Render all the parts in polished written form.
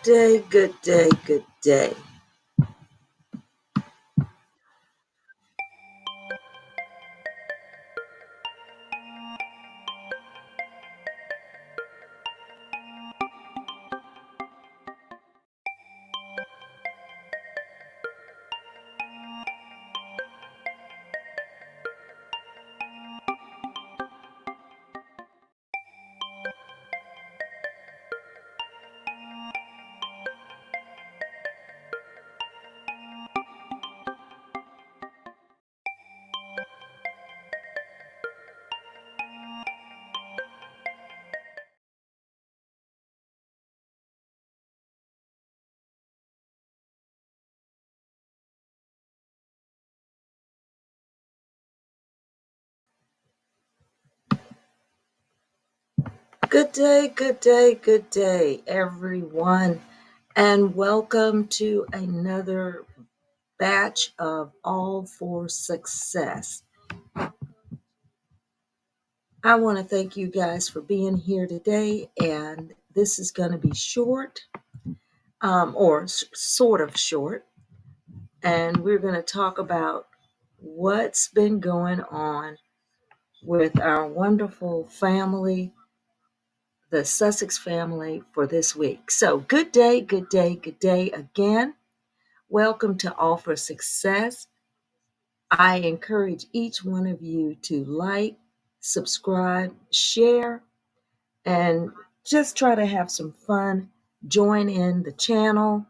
day, good day, good day. Good day, good day, good day, everyone, and welcome to another batch of All for Success. I want to thank you guys for being here today, and this is going to be short, or sort of short, and we're going to talk about what's been going on with our wonderful family, the Sussex family, for this week. So, good day, good day, good day again. Welcome to All for Success. I encourage each one of you to like, subscribe, share, and just try to have some fun. Join in the channel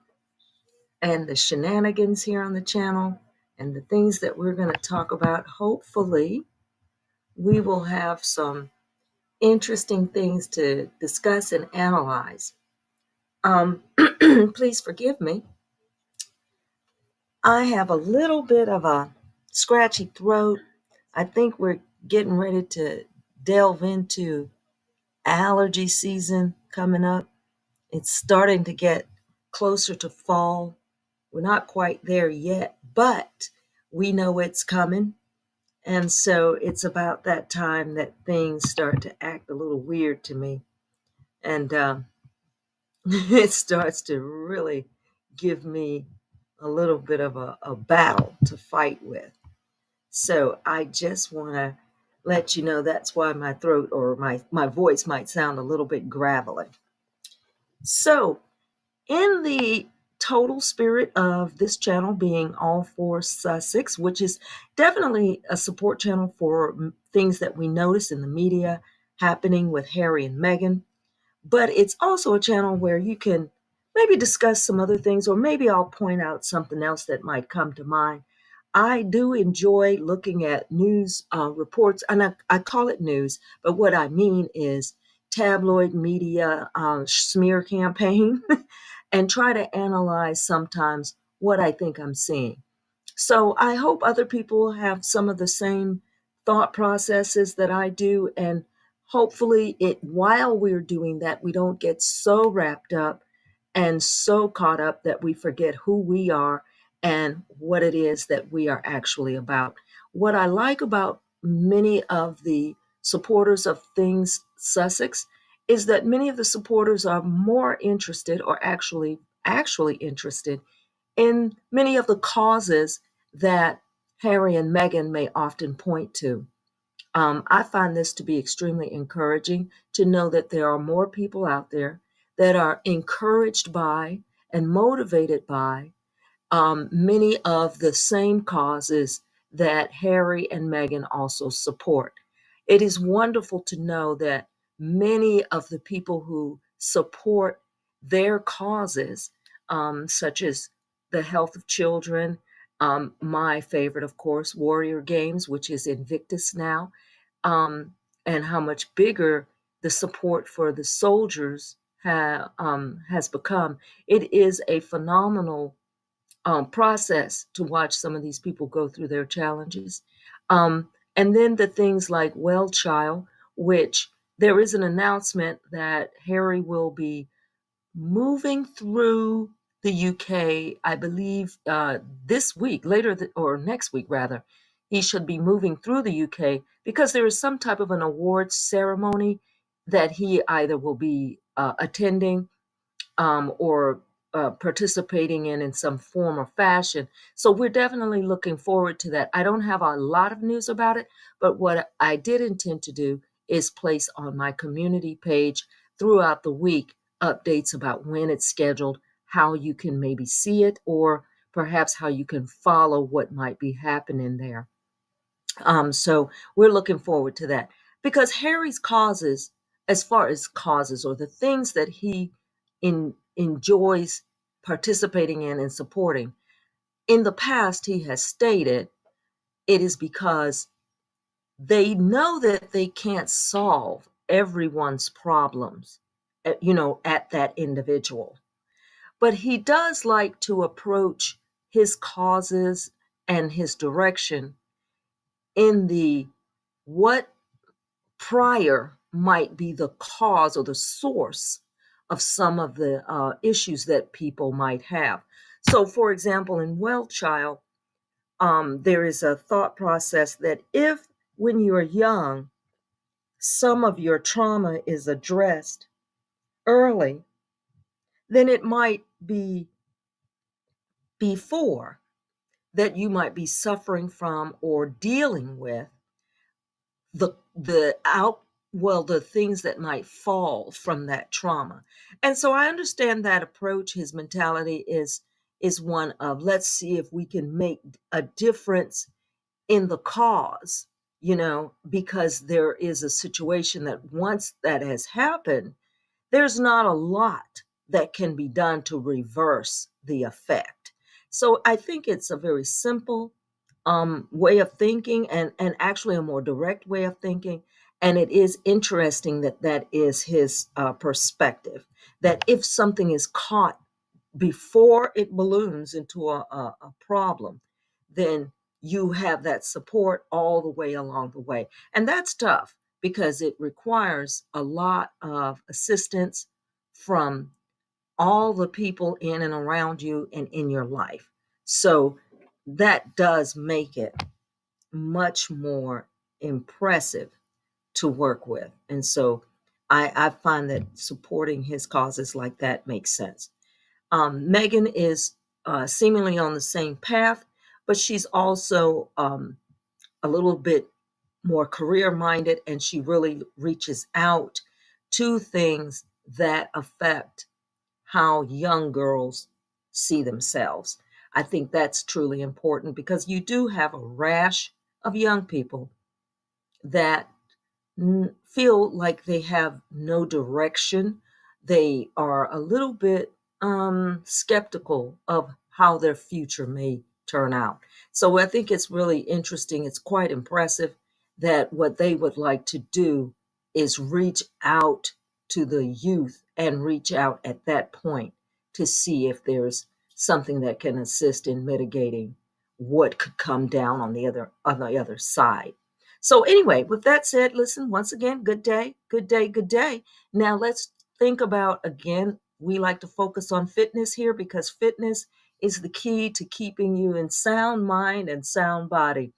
and the shenanigans here on the channel and the things that we're going to talk about. Hopefully, we will have some interesting things to discuss and analyze. Please forgive me. I have a little bit of a scratchy throat. I think we're getting ready to delve into allergy season coming up. It's starting to get closer to fall. We're not quite there yet, but we know it's coming. And so it's about that time that things start to act a little weird to me. And it starts to really give me a little bit of a battle to fight with. So I just want to let you know that's why my throat or my voice might sound a little bit gravelly. So, in the total spirit of this channel being All for Sussex, which is definitely a support channel for things that we notice in the media happening with Harry and Meghan, but it's also a channel where you can maybe discuss some other things, or maybe I'll point out something else that might come to mind. I do enjoy looking at news reports, and I call it news, but what I mean is tabloid media smear campaign, and try to analyze sometimes what I think I'm seeing. So I hope other people have some of the same thought processes that I do. And hopefully, while we're doing that, we don't get so wrapped up and so caught up that we forget who we are and what it is that we are actually about. What I like about many of the supporters of Things Sussex is that many of the supporters are more interested, or actually interested in many of the causes that Harry and Meghan may often point to. I find this to be extremely encouraging to know that there are more people out there that are encouraged by and motivated by many of the same causes that Harry and Meghan also support. It is wonderful to know that many of the people who support their causes, such as the health of children, my favorite, of course, Warrior Games, which is Invictus now, and how much bigger the support for the soldiers has become. It is a phenomenal process to watch some of these people go through their challenges. And then the things like Well Child, which there is an announcement that Harry will be moving through the UK, I believe this week, or next week rather. He should be moving through the UK because there is some type of an awards ceremony that he either will be attending or participating in some form or fashion. So we're definitely looking forward to that. I don't have a lot of news about it, but what I did intend to do is place on my community page throughout the week updates about when it's scheduled, how you can maybe see it, or perhaps how you can follow what might be happening there. So we're looking forward to that because Harry's causes, as far as causes or the things that he enjoys participating in and supporting, in the past he has stated it is because they know that they can't solve everyone's problems, at that individual. But he does like to approach his causes and his direction in the what prior might be the cause or the source of some of the issues that people might have. So, for example, in Well Child, there is a thought process that if when you're young, some of your trauma is addressed early, then it might be before that you might be suffering from or dealing with the out well the things that might fall from that trauma. And so I understand that approach. His mentality is one of, let's see if we can make a difference in the cause, because there is a situation that once that has happened, there's not a lot that can be done to reverse the effect. So I think it's a very simple way of thinking, and actually a more direct way of thinking. And it is interesting that that is his perspective, that if something is caught before it balloons into a problem, then you have that support all the way along the way. And that's tough because it requires a lot of assistance from all the people in and around you and in your life. So that does make it much more impressive to work with. And so I find that supporting his causes like that makes sense. Megan is seemingly on the same path, but she's also a little bit more career minded, and she really reaches out to things that affect how young girls see themselves. I think that's truly important because you do have a rash of young people that feel like they have no direction. They are a little bit skeptical of how their future may turn out. So I think it's really interesting. It's quite impressive that what they would like to do is reach out to the youth and reach out at that point to see if there's something that can assist in mitigating what could come down on the other side. So anyway, with that said, listen, once again, good day, good day, good day. Now let's think about, again, we like to focus on fitness here because fitness is the key to keeping you in sound mind and sound body.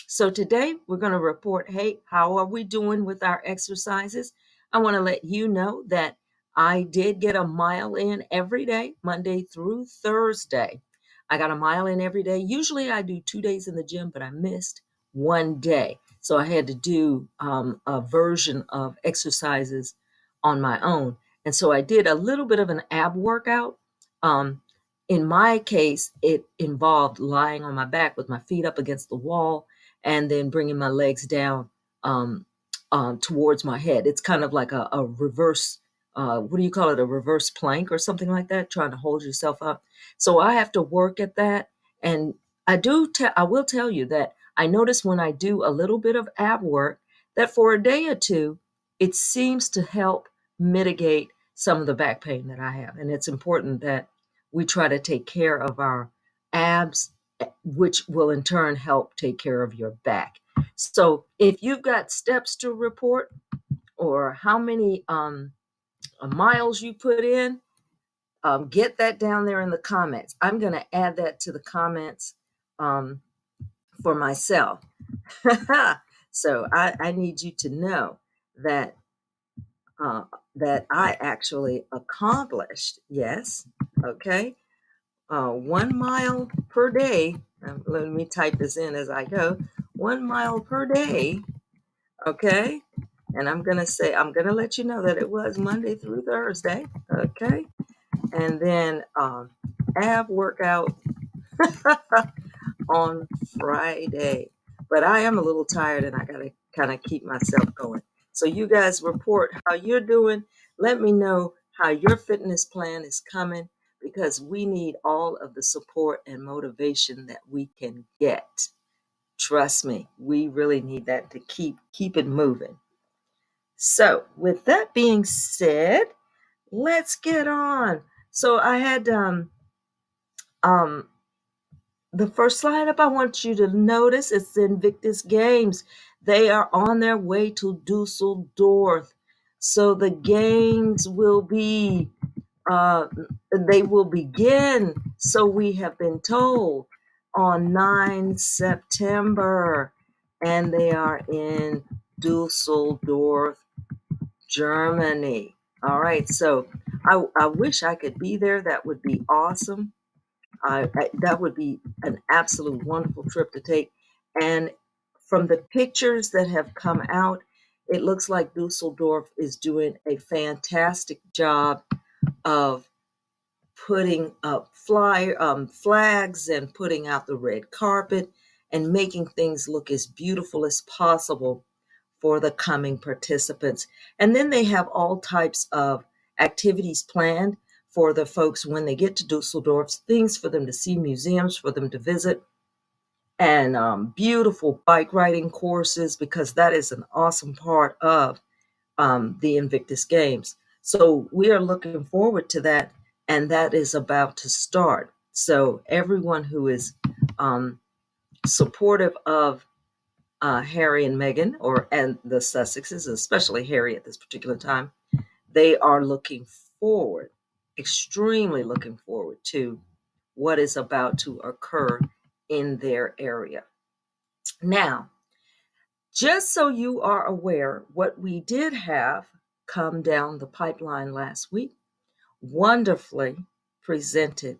So today we're going to report, hey, how are we doing with our exercises? I want to let you know that I did get a mile in every day, Monday through Thursday. I got a mile in every day. Usually I do 2 days in the gym, but I missed one day. So I had to do a version of exercises on my own. And so I did a little bit of an ab workout. Um, in my case, it involved lying on my back with my feet up against the wall and then bringing my legs down um, towards my head. It's kind of like a reverse, what do you call it? A reverse plank or something like that, trying to hold yourself up. So I have to work at that. And I will tell you that I notice when I do a little bit of ab work that for a day or two, it seems to help mitigate some of the back pain that I have. And it's important that we try to take care of our abs, which will in turn help take care of your back. So if you've got steps to report or how many miles you put in, get that down there in the comments. I'm going to add that to the comments um, for myself. So I need you to know that that I actually accomplished. Yes, okay. 1 mile per day. Let me type this in as I go. 1 mile per day. Okay. And I'm gonna let you know that it was Monday through Thursday. Okay. And then ab workout on Friday. But I am a little tired and I gotta kind of keep myself going. So you guys report how you're doing. Let me know how your fitness plan is coming because we need all of the support and motivation that we can get. Trust me, we really need that to keep it moving. So with that being said, let's get on. So I had um the first slide up I want you to notice is the Invictus Games. They are on their way to Dusseldorf. So the games will be, uh, they will begin, so we have been told, on 9 September. And they are in Dusseldorf, Germany. All right, so I wish I could be there. That would be awesome. That would be an absolute wonderful trip to take. And from the pictures that have come out, it looks like Dusseldorf is doing a fantastic job of putting up flags and putting out the red carpet and making things look as beautiful as possible for the coming participants. And then they have all types of activities planned for the folks when they get to Dusseldorf, things for them to see, museums for them to visit, and beautiful bike riding courses, because that is an awesome part of the Invictus Games. So we are looking forward to that, and that is about to start. So everyone who is supportive of Harry and Meghan, and the Sussexes, especially Harry at this particular time, they are looking forward, extremely looking forward to what is about to occur in their area. Now, just so you are aware, what we did have come down the pipeline last week, wonderfully presented,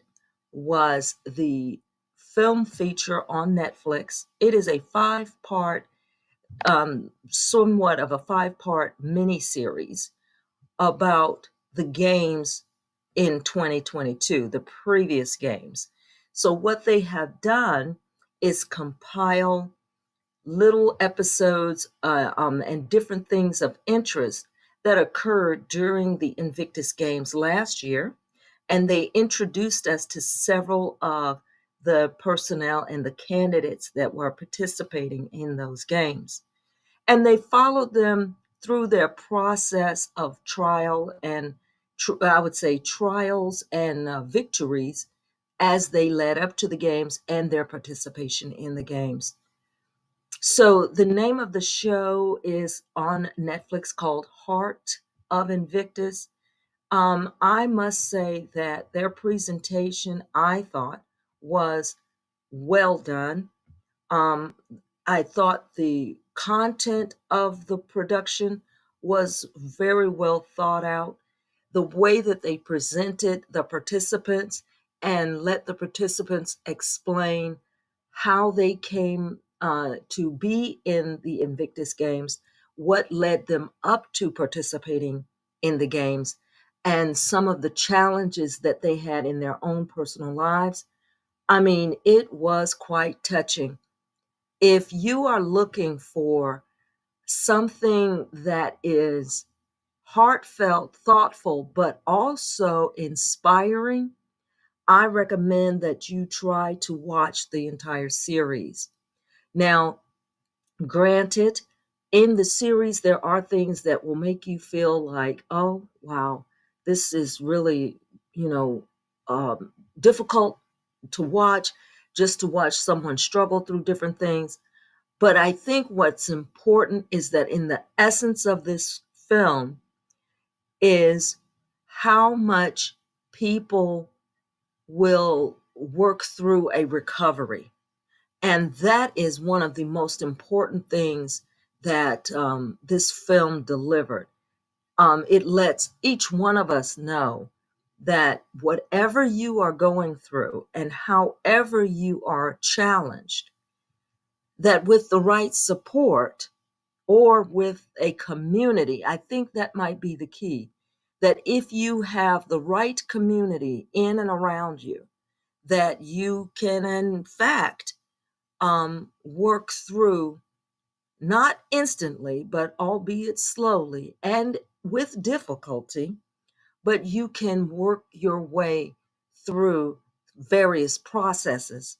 was the film feature on Netflix. It is a five-part, somewhat of a five-part mini-series about the games in 2022, the previous games. So what they have done is compile little episodes and different things of interest that occurred during the Invictus Games last year. And they introduced us to several of the personnel and the candidates that were participating in those games. And they followed them through their process of trial and, I would say, trials and victories as they led up to the games and their participation in the games. So the name of the show is on Netflix, called Heart of Invictus. I must say that their presentation, I thought, was well done. Um, I thought the content of the production was very well thought out. The way that they presented the participants and let the participants explain how they came to be in the Invictus Games, what led them up to participating in the games, and some of the challenges that they had in their own personal lives. I mean, it was quite touching. If you are looking for something that is heartfelt, thoughtful, but also inspiring, I recommend that you try to watch the entire series. Now, granted, in the series, there are things that will make you feel like, oh, wow, this is really, you know, difficult to watch, just to watch someone struggle through different things. But I think what's important is that in the essence of this film is how much people will work through a recovery. And that is one of the most important things that this film delivered. It lets each one of us know that whatever you are going through and however you are challenged, that with the right support or with a community, I think that might be the key. That if you have the right community in and around you, that you can, in fact, work through, not instantly, but albeit slowly and with difficulty, but you can work your way through various processes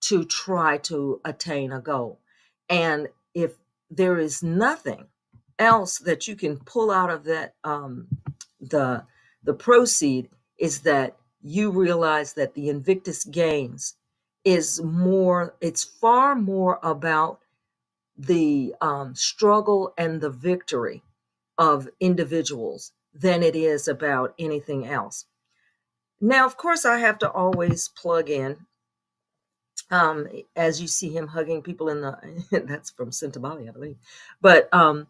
to try to attain a goal. And if there is nothing else that you can pull out of that, the the proceed is that you realize that the Invictus Games is more, it's far more about the struggle and the victory of individuals than it is about anything else. Now, of course, I have to always plug in, as you see him hugging people in the, that's from Sintabali, I believe. But I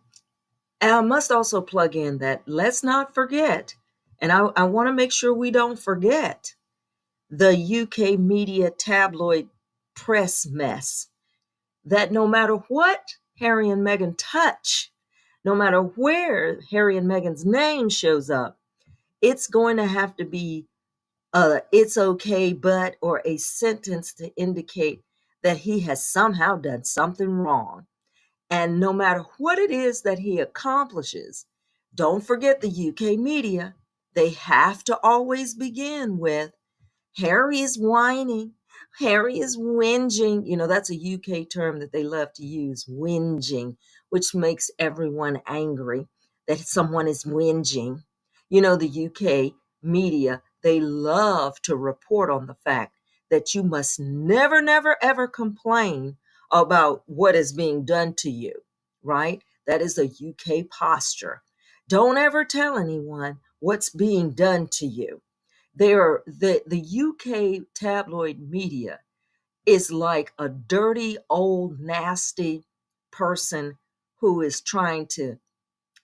must also plug in that let's not forget, and I want to make sure we don't forget, the UK media tabloid press mess, that no matter what Harry and Meghan touch, no matter where Harry and Meghan's name shows up, it's going to have to be it's okay, but, or a sentence to indicate that he has somehow done something wrong. And no matter what it is that he accomplishes, don't forget the UK media. They have to always begin with, Harry is whining. Harry is whinging. You know, that's a UK term that they love to use, whinging, which makes everyone angry that someone is whinging. You know, the UK media, they love to report on the fact that you must never, never, ever complain about what is being done to you, right? That is a UK posture. Don't ever tell anyone what's being done to you. The UK tabloid media is like a dirty, old, nasty person who is trying to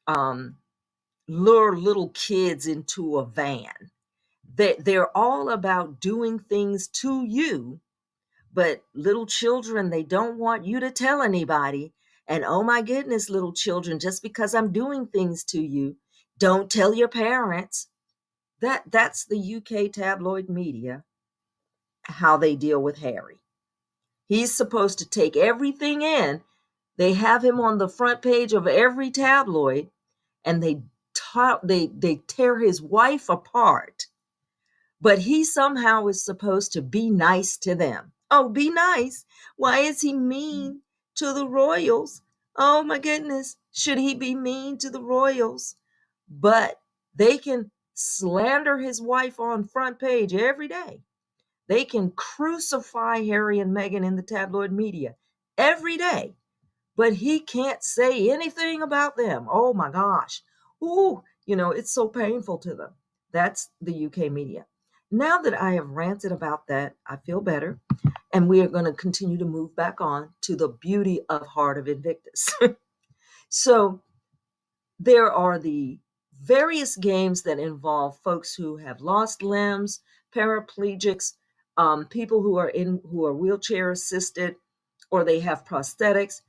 um, lure little kids into a van. They're all about doing things to you, but little children, they don't want you to tell anybody. And oh my goodness, little children, just because I'm doing things to you, don't tell your parents. That's the UK tabloid media, how they deal with Harry. He's supposed to take everything in. They have him on the front page of every tabloid, and they tear his wife apart. But he somehow is supposed to be nice to them. Oh, be nice. Why is he mean to the royals? Oh my goodness. Should he be mean to the royals? But they can slander his wife on front page every day. They can crucify Harry and Meghan in the tabloid media every day, but he can't say anything about them. Oh my gosh. Ooh, it's so painful to them. That's the UK media. Now that I have ranted about that, I feel better. And we are going to continue to move back on to the beauty of Heart of Invictus. So there are the various games that involve folks who have lost limbs, paraplegics, people who are wheelchair assisted, or they have prosthetics.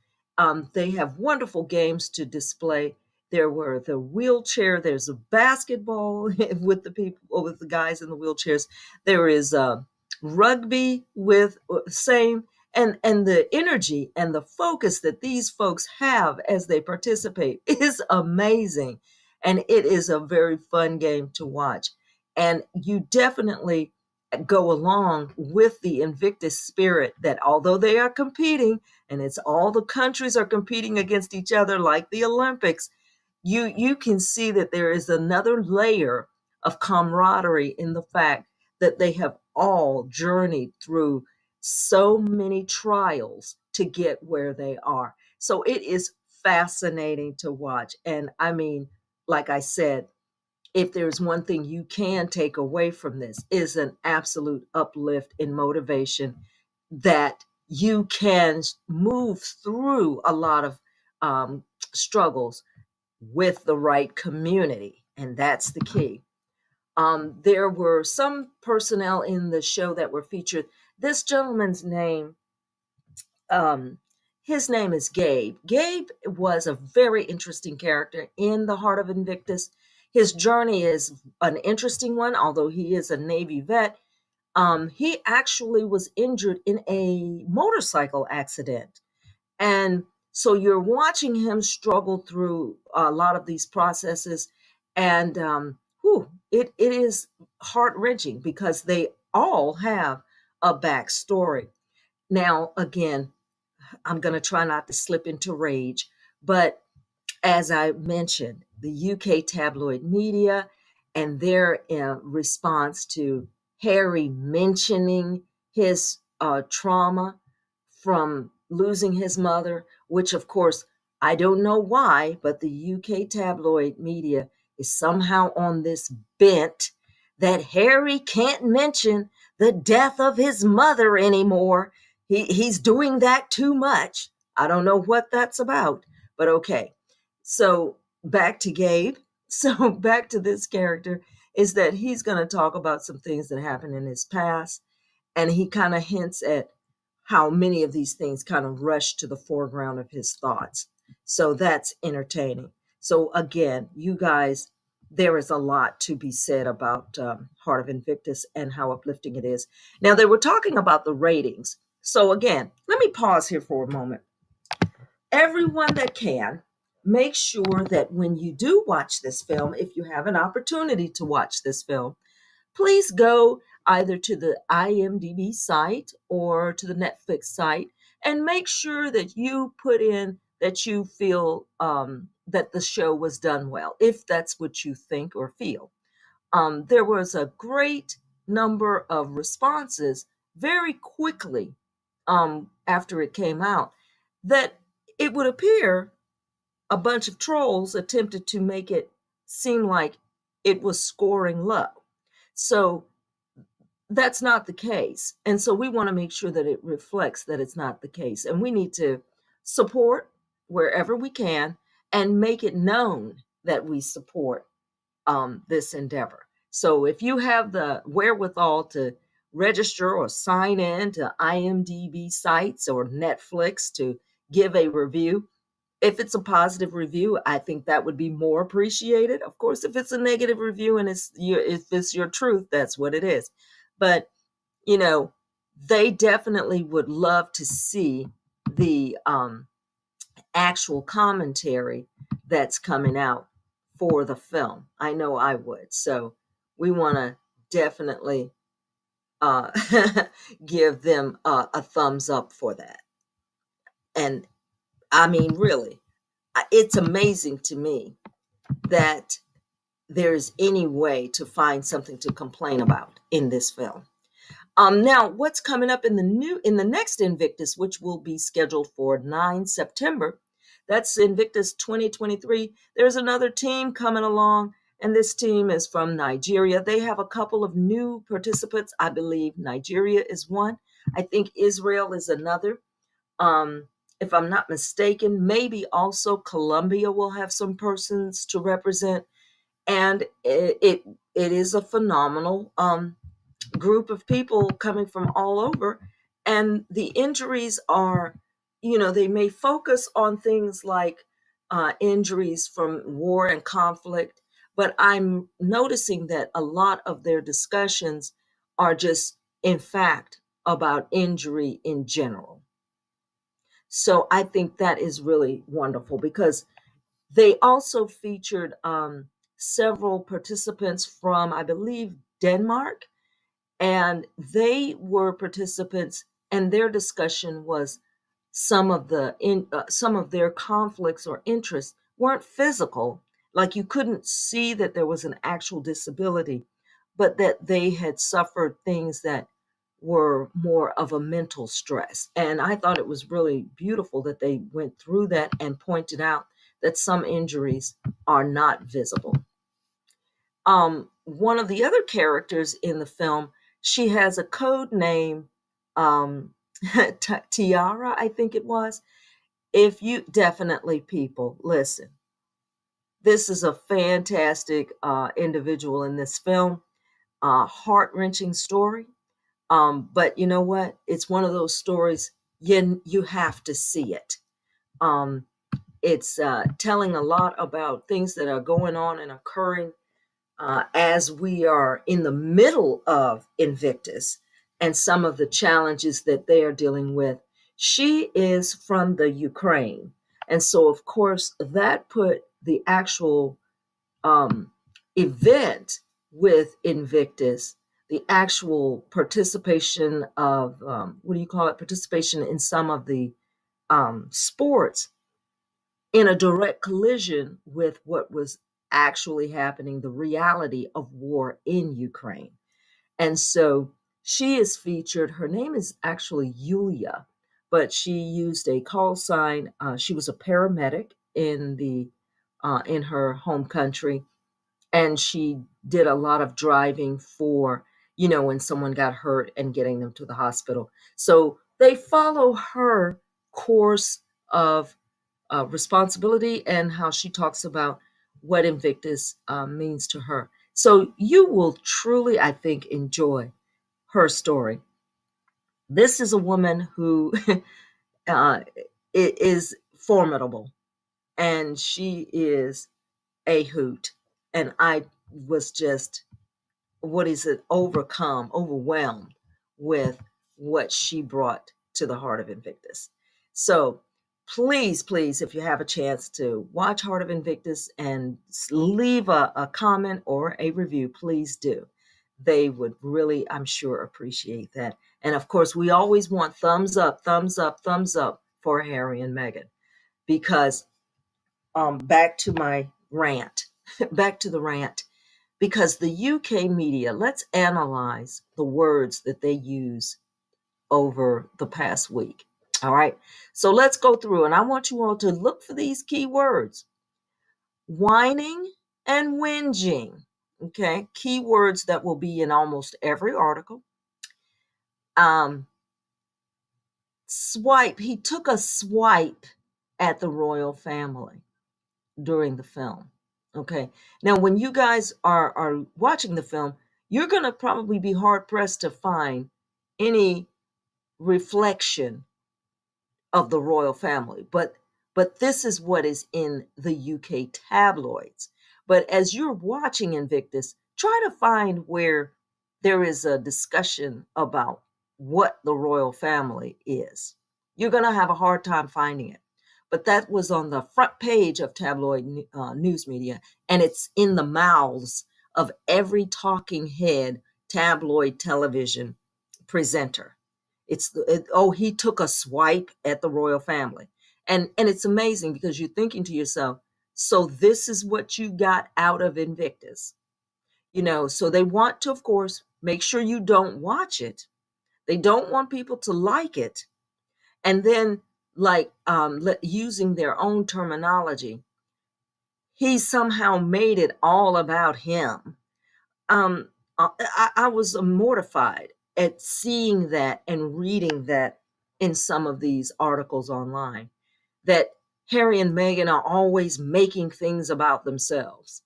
They have wonderful games to display. There were the wheelchair. There's a basketball with the people, or with the guys in the wheelchairs. There is rugby with same, and the energy and the focus that these folks have as they participate is amazing, and it is a very fun game to watch. And you definitely go along with the Invictus spirit, that although they are competing, and it's all the countries are competing against each other like the Olympics, you can see that there is another layer of camaraderie in the fact that they have all journeyed through so many trials to get where they are. So it is fascinating to watch. And I mean, like I said, if there's one thing you can take away from this, is an absolute uplift in motivation, that you can move through a lot of struggles with the right community, and that's the key. There were some personnel in the show that were featured. This gentleman's name, um, his name is Gabe. Gabe was a very interesting character in the Heart of Invictus. His journey is an interesting one, although he is a Navy vet. He actually was injured in a motorcycle accident. And so you're watching him struggle through a lot of these processes. And it is heart wrenching because they all have a backstory. Now, again, I'm going to try not to slip into rage, but as I mentioned, the UK tabloid media and their response to Harry mentioning his trauma from losing his mother, which, of course, I don't know why, but the UK tabloid media is somehow on this bent that Harry can't mention the death of his mother anymore. He's doing that too much. I don't know what that's about, but okay. So back to Gabe. So back to this character is that he's going to talk about some things that happened in his past, and he kind of hints at how many of these things kind of rush to the foreground of his thoughts. So that's entertaining. So again, you guys, there is a lot to be said about Heart of Invictus and how uplifting it is. Now they were talking about the ratings. So again, let me pause here for a moment. Everyone that can, make sure that when you do watch this film, if you have an opportunity to watch this film, please go either to the IMDb site or to the Netflix site and make sure that you put in that you feel that the show was done well, if that's what you think or feel. There was a great number of responses very quickly after it came out that it would appear a bunch of trolls attempted to make it seem like it was scoring low. So that's not the case. And so we want to make sure that it reflects that it's not the case. And we need to support wherever we can and make it known that we support this endeavor. So if you have the wherewithal to register or sign in to IMDb sites or Netflix to give a review, if it's a positive review, I think that would be more appreciated. Of course, if it's a negative review and if it's your truth, that's what it is. But you know, they definitely would love to see the actual commentary that's coming out for the film. I know I would. So we want to definitely uh, give them a thumbs up for that. And I mean, really, it's amazing to me that there's any way to find something to complain about in this film. Now, what's coming up in the next Invictus, which will be scheduled for 9 September? That's Invictus 2023. There's another team coming along, and this team is from Nigeria. They have a couple of new participants. I believe Nigeria is one. I think Israel is another. If I'm not mistaken, maybe also Colombia will have some persons to represent, and it is a phenomenal group of people coming from all over. And the injuries are, they may focus on things like injuries from war and conflict, but I'm noticing that a lot of their discussions are just, in fact, about injury in general. So I think that is really wonderful because they also featured several participants from, I believe, Denmark, and they were participants, and their discussion was some of their conflicts or interests weren't physical, like you couldn't see that there was an actual disability, but that they had suffered things that were more of a mental stress. And I thought it was really beautiful that they went through that and pointed out that some injuries are not visible. One of the other characters in the film, she has a code name, um, Tiara, I think it was. If you definitely, people, listen, This is a fantastic individual in this film, heart-wrenching story. But you know what? It's one of those stories you have to see it. Um, it's telling a lot about things that are going on and occurring as we are in the middle of Invictus and some of the challenges that they are dealing with. She is from the Ukraine. And so, of course, that put the actual um, event with Invictus, the actual participation of, what do you call it? Participation in some of the sports in a direct collision with what was actually happening, the reality of war in Ukraine. And so she is featured. Her name is actually Yulia, but she used a call sign. She was a paramedic in her home country, and she did a lot of driving for, when someone got hurt and getting them to the hospital. So they follow her course of responsibility and how she talks about what Invictus means to her. So you will truly, I think, enjoy her story. This is a woman who uh, is formidable, and she is a hoot. And I was just, what is it, overwhelmed with what she brought to the heart of Invictus. So please, please, if you have a chance to watch Heart of Invictus and leave a comment or a review, please do. They would really, I'm sure, appreciate that. And of course, we always want thumbs up, thumbs up, thumbs up for Harry and Meghan, because back to my rant, back to the rant, because the UK media, let's analyze the words that they use over the past week. All right. So let's go through, and I want you all to look for these key words: whining and whinging. Okay. Keywords that will be in almost every article. Swipe. He took a swipe at the royal family during the film. Okay. Now, when you guys are watching the film, you're going to probably be hard pressed to find any reflection of the royal family, but this is what is in the UK tabloids. But as you're watching Invictus, try to find where there is a discussion about what the royal family is. You're going to have a hard time finding it. But that was on the front page of tabloid news media, and it's in the mouths of every talking head tabloid television presenter. Oh, he took a swipe at the royal family. And it's amazing, because you're thinking to yourself, so this is what you got out of Invictus. So they want to, of course, make sure you don't watch it. They don't want people to like it. And then, like, using their own terminology, he somehow made it all about him. I was mortified at seeing that and reading that in some of these articles online, that Harry and Meghan are always making things about themselves.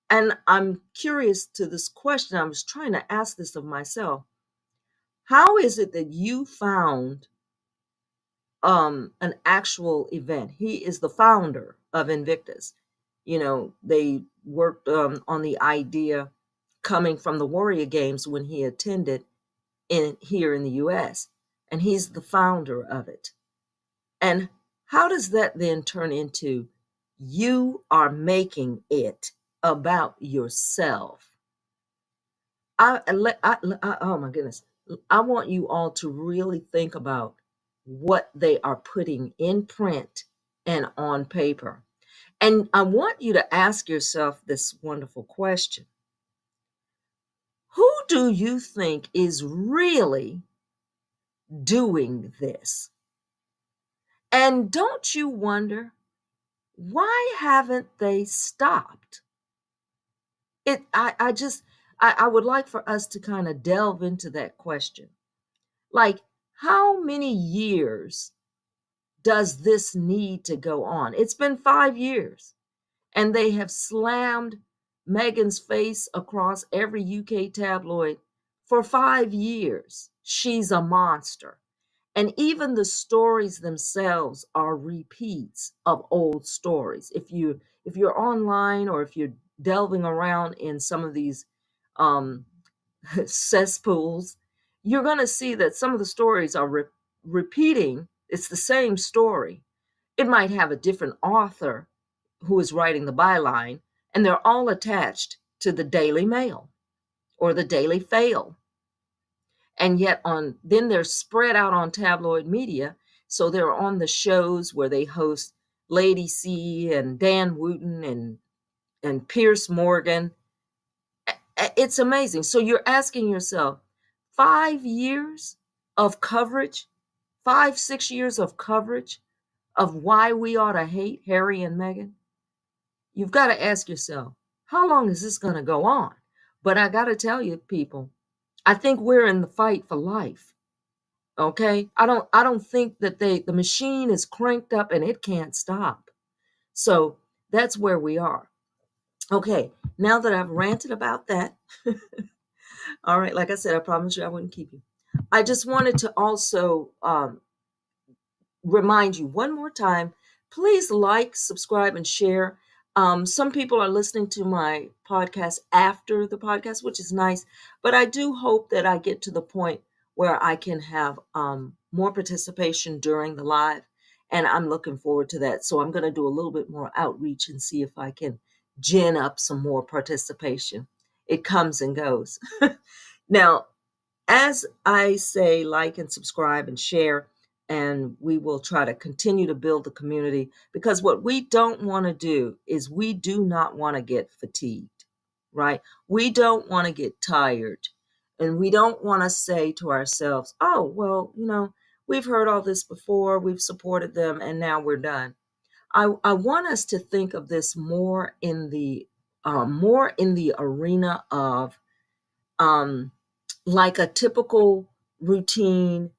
And I'm curious to this question. I was trying to ask this of myself. How is it that you found an actual event? He is the founder of Invictus. They worked on the idea coming from the Warrior Games when he attended here in the US, and he's the founder of it. And how does that then turn into you are making it about yourself? Oh my goodness. I want you all to really think about what they are putting in print and on paper. And I want you to ask yourself this wonderful question: who do you think is really doing this? And don't you wonder, why haven't they stopped? I would like for us to kind of delve into that question. Like, how many years does this need to go on? It's been 5 years. And they have slammed Meghan's face across every UK tabloid for 5 years. She's a monster. And even the stories themselves are repeats of old stories. If you're online, or if you're delving around in some of these um, cesspools, you're going to see that some of the stories are repeating. It's the same story. It might have a different author who is writing the byline, and they're all attached to the Daily Mail or the Daily Fail. And yet then they're spread out on tabloid media. So they're on the shows where they host Lady C and Dan Wooten and Pierce Morgan. It's amazing. So you're asking yourself, 5 years of coverage, 5, 6 years of coverage of why we ought to hate Harry and Meghan. You've got to ask yourself, how long is this going to go on? But I got to tell you, people, I think we're in the fight for life. Okay? I don't think that the machine is cranked up and it can't stop. So that's where we are. Okay, now that I've ranted about that, all right, like I said, I promised you I wouldn't keep you. I just wanted to also remind you one more time, please like, subscribe, and share. Some people are listening to my podcast after the podcast, which is nice, but I do hope that I get to the point where I can have more participation during the live, and I'm looking forward to that. So I'm going to do a little bit more outreach and see if I can gin up some more participation. It comes and goes. Now, as I say, like and subscribe and share, and we will try to continue to build the community, because what we don't want to do is we do not want to get fatigued, right? We don't want to get tired, and we don't want to say to ourselves, oh, well, we've heard all this before, we've supported them, and now we're done. I want us to think of this more in the arena of like a typical routine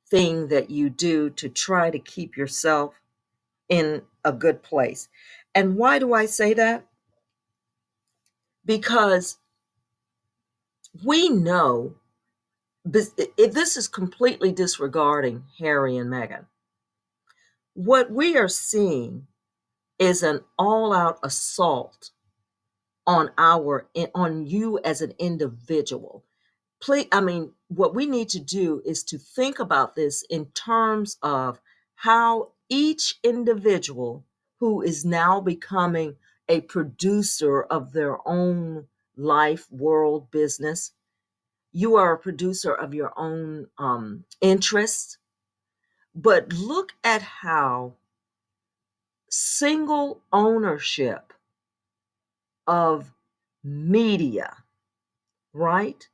thing that you do to try to keep yourself in a good place. And why do I say that? Because we know if this is completely disregarding Harry and Meghan. What we are seeing is an all-out assault on you as an individual. Please, what we need to do is to think about this in terms of how each individual who is now becoming a producer of their own life, world, business, you are a producer of your own interests. But look at how single ownership of media, right?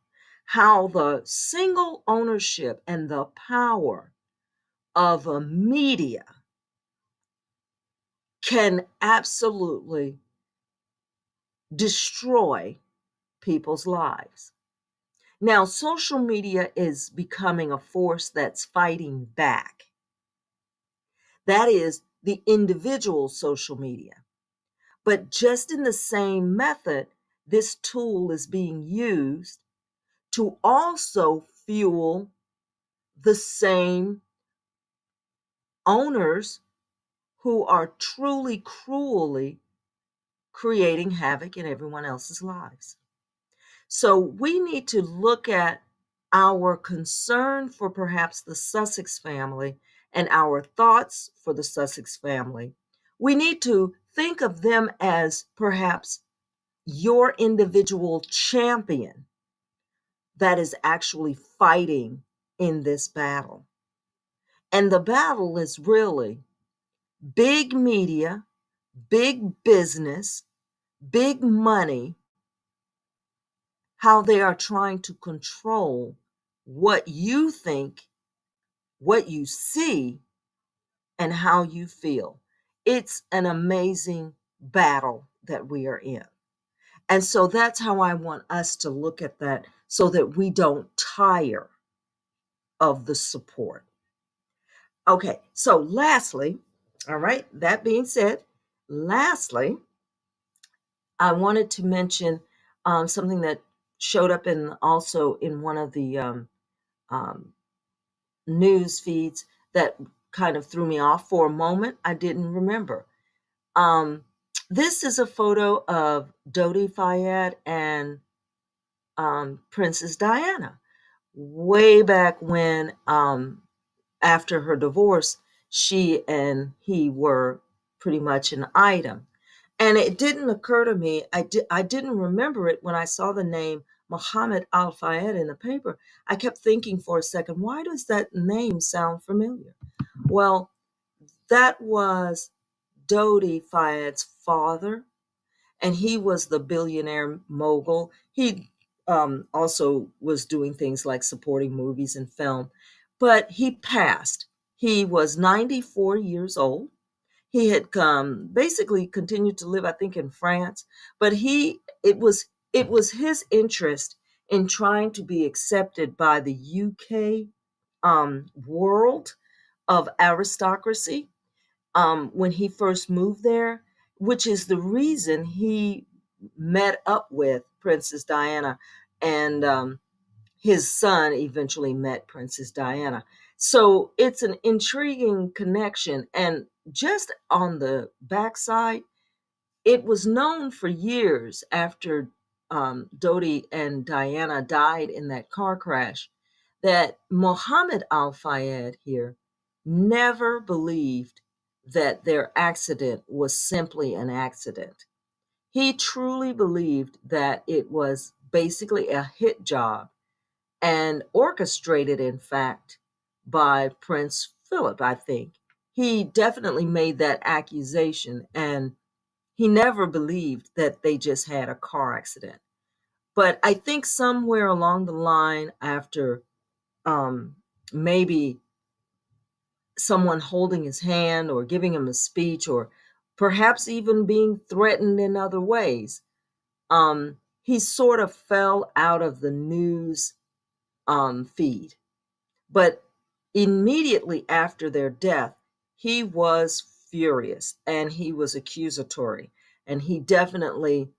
How the single ownership and the power of a media can absolutely destroy people's lives. Now, social media is becoming a force that's fighting back. That is the individual social media. But just in the same method, this tool is being used to also fuel the same owners who are truly, cruelly creating havoc in everyone else's lives. So we need to look at our concern for perhaps the Sussex family and our thoughts for the Sussex family. We need to think of them as perhaps your individual champion that is actually fighting in this battle. And the battle is really big media, big business, big money, how they are trying to control what you think, what you see, and how you feel. It's an amazing battle that we are in. And so that's how I want us to look at that, so that we don't tire of the support. Okay, so lastly, all right, that being said, lastly, I wanted to mention something that showed up in also in one of the um, news feeds that kind of threw me off for a moment. I didn't remember. Um, this is a photo of Dodi Fayed and Princess Diana way back when, after her divorce, she and he were pretty much an item. And it didn't occur to me, I didn't remember it when I saw the name Muhammad Al Fayed in the paper. I kept thinking for a second, why does that name sound familiar? Well, that was Dodi Fayed's father, and he was the billionaire mogul. He also was doing things like supporting movies and film, but he passed. He was 94 years old. He had basically continued to live, I think, in France, but it was his interest in trying to be accepted by the UK world of aristocracy when he first moved there, which is the reason he met up with Princess Diana, and his son eventually met Princess Diana. So it's an intriguing connection. And just on the backside, it was known for years after Dodi and Diana died in that car crash that Mohammed Al Fayed here never believed that their accident was simply an accident. He truly believed that it was basically a hit job and orchestrated, in fact, by Prince Philip, I think. He definitely made that accusation, and he never believed that they just had a car accident. But I think somewhere along the line, after um, maybe someone holding his hand or giving him a speech, or perhaps even being threatened in other ways, he sort of fell out of the news feed. But immediately after their death, he was furious and he was accusatory. And he definitely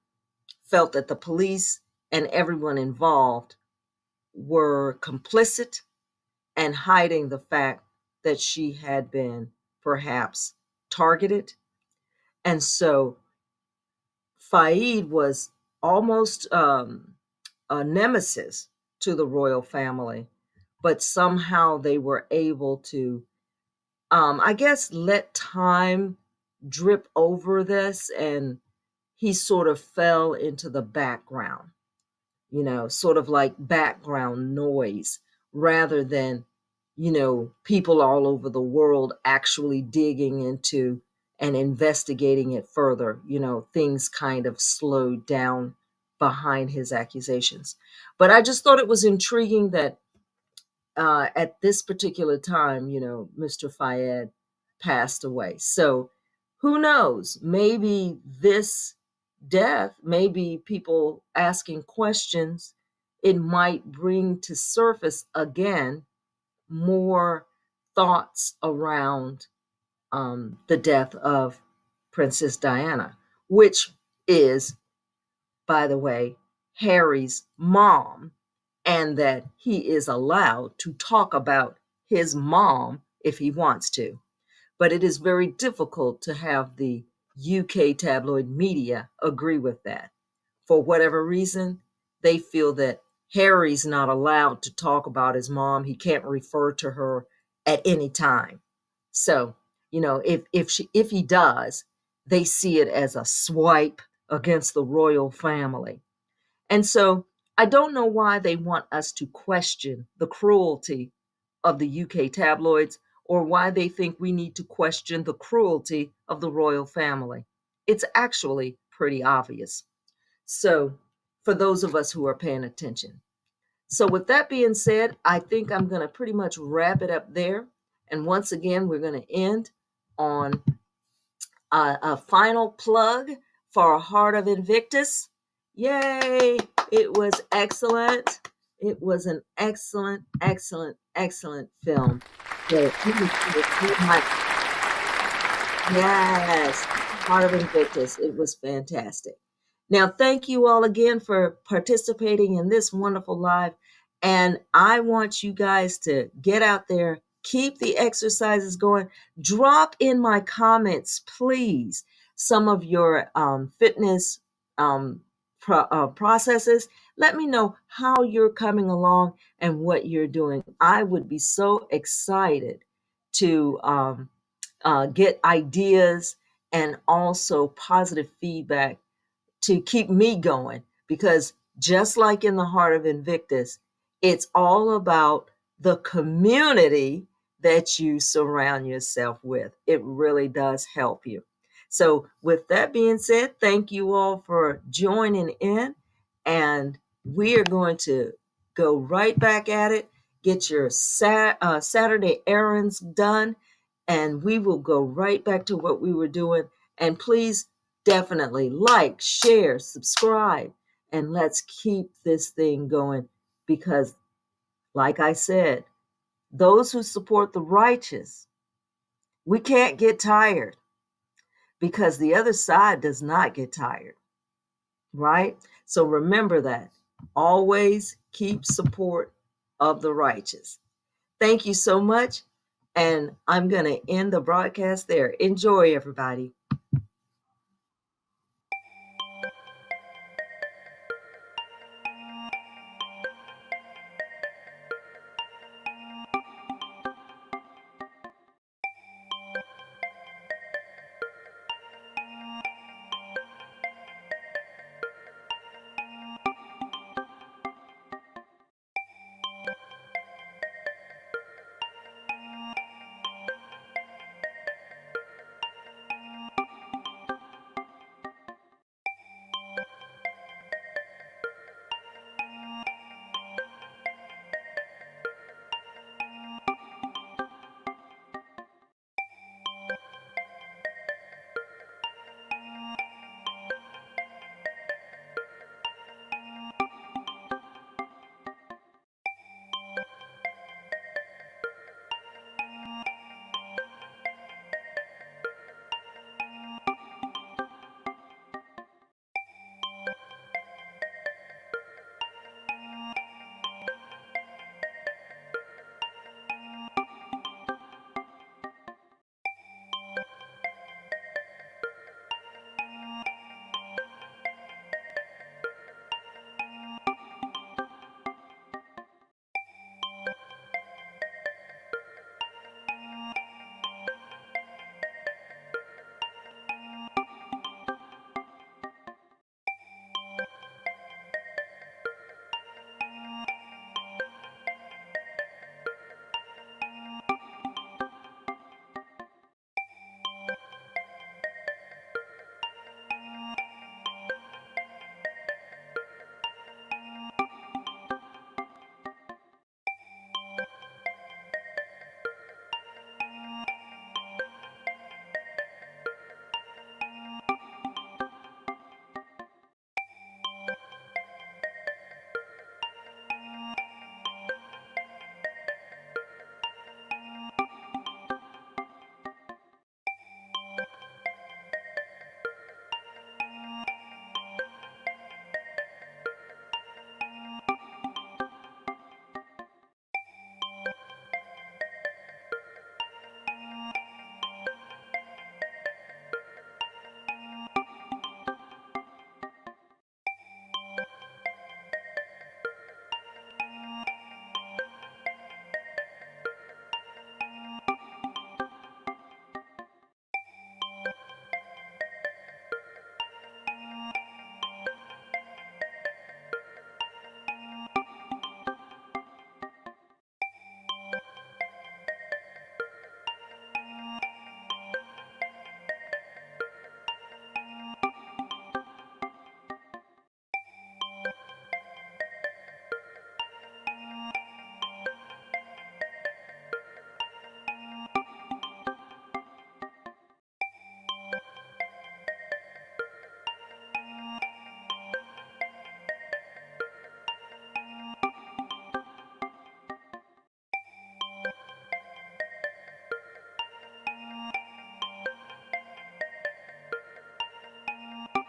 felt that the police and everyone involved were complicit and hiding the fact that she had been perhaps targeted. And so Faid was almost a nemesis to the royal family, but somehow they were able to, I guess, let time drip over this, and he sort of fell into the background, sort of like background noise rather than, people all over the world actually digging into and investigating it further. Things kind of slowed down behind his accusations. But I just thought it was intriguing that at this particular time, Mr. Fayed passed away. So who knows? Maybe this death, maybe people asking questions, it might bring to surface again more thoughts around the death of Princess Diana, which is, by the way, Harry's mom, and that he is allowed to talk about his mom if he wants to. But it is very difficult to have the UK tabloid media agree with that. For whatever reason, they feel that Harry's not allowed to talk about his mom. He can't refer to her at any time. So, if he does, they see it as a swipe against the royal family. And so I don't know why they want us to question the cruelty of the UK tabloids, or why they think we need to question the cruelty of the royal family. It's actually pretty obvious. So, for those of us who are paying attention. So, with that being said, I think I'm going to pretty much wrap it up there. And once again, we're going to end on a final plug for Heart of Invictus. Yay! It was excellent. It was an excellent, excellent, excellent film. So, yes, Heart of Invictus. It was fantastic. Now, thank you all again for participating in this wonderful live. And I want you guys to get out there, keep the exercises going. Drop in my comments, please, some of your fitness processes. Let me know how you're coming along and what you're doing. I would be so excited to get ideas and also positive feedback to keep me going, because just like in the heart of Invictus, it's all about the community that you surround yourself with. It really does help you. So with that being said, thank you all for joining in, and we are going to go right back at it. Get your Saturday errands done, and we will go right back to what we were doing. And please definitely like, share, subscribe, and let's keep this thing going, because, like I said, those who support the righteous, we can't get tired, because the other side does not get tired, right? So remember that. Always keep support of the righteous. Thank you so much. And I'm going to end the broadcast there. Enjoy, everybody.